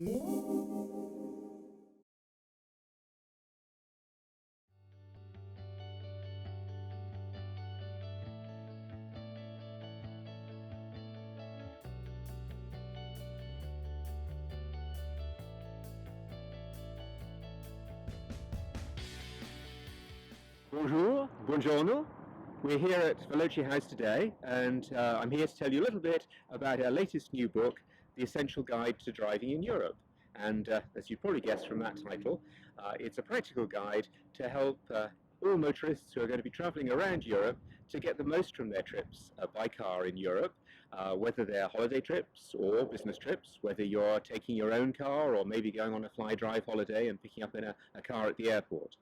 Bonjour, buongiorno. We're here at Veloce House today, and I'm here to tell you a little bit about our latest new book, The Essential Guide to Driving in Europe. And as you probably guessed from that title, it's a practical guide to help all motorists who are going to be travelling around Europe to get the most from their trips by car in Europe, whether they're holiday trips or business trips, whether you're taking your own car or maybe going on a fly-drive holiday and picking up in a car at the airport.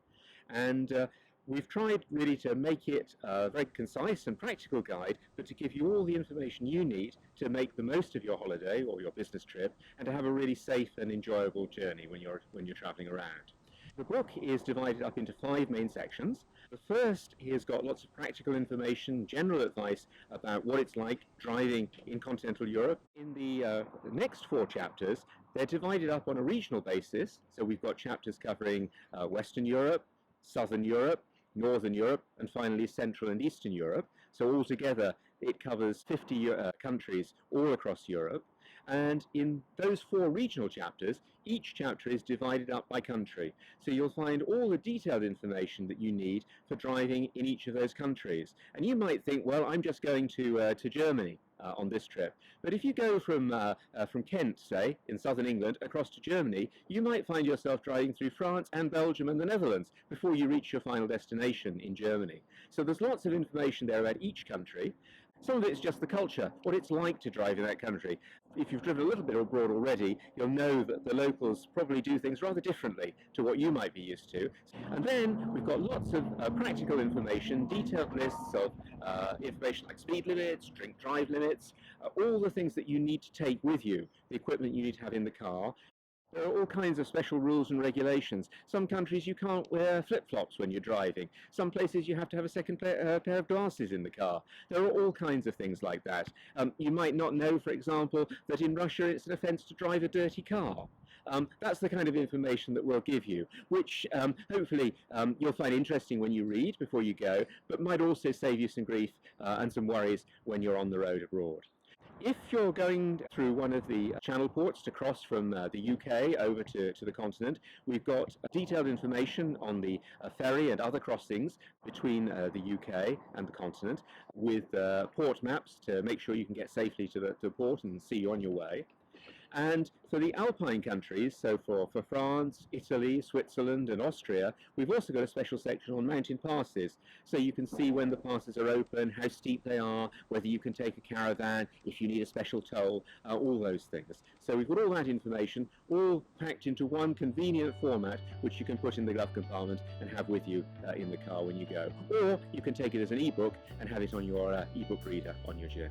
And we've tried really to make it a very concise and practical guide, but to give you all the information you need to make the most of your holiday or your business trip and to have a really safe and enjoyable journey when you're traveling around. The book is divided up into 5 main sections. The first has got lots of practical information, general advice about what it's like driving in continental Europe. In the next 4 chapters, they're divided up on a regional basis. So we've got chapters covering Western Europe, Southern Europe, Northern Europe, and finally Central and Eastern Europe. So altogether it covers 50 countries all across Europe. And in those 4 regional chapters, each chapter is divided up by country. So you'll find all the detailed information that you need for driving in each of those countries. And you might think, well, I'm just going to Germany on this trip. But if you go from Kent, say, in southern England, across to Germany, you might find yourself driving through France and Belgium and the Netherlands before you reach your final destination in Germany. So there's lots of information there about each country. Some of it's just the culture, what it's like to drive in that country. If you've driven a little bit abroad already, you'll know that the locals probably do things rather differently to what you might be used to. And then we've got lots of practical information, detailed lists of information like speed limits, drink drive limits, all the things that you need to take with you, the equipment you need to have in the car. There are all kinds of special rules and regulations. Some countries you can't wear flip-flops when you're driving. Some places you have to have a second pair of glasses in the car. There are all kinds of things like that. You might not know, for example, that in Russia it's an offence to drive a dirty car. That's the kind of information that we'll give you, which hopefully you'll find interesting when you read before you go, but might also save you some grief and some worries when you're on the road abroad. If you're going through one of the channel ports to cross from the UK over to the continent, we've got detailed information on the ferry and other crossings between the UK and the continent, with port maps to make sure you can get safely to the port and see you on your way. And for the Alpine countries, so for France, Italy, Switzerland and Austria, we've also got a special section on mountain passes, so you can see when the passes are open, how steep they are, whether you can take a caravan, if you need a special toll, all those things. So we've got all that information all packed into one convenient format which you can put in the glove compartment and have with you in the car when you go. Or you can take it as an e-book and have it on your e-book reader on your journey.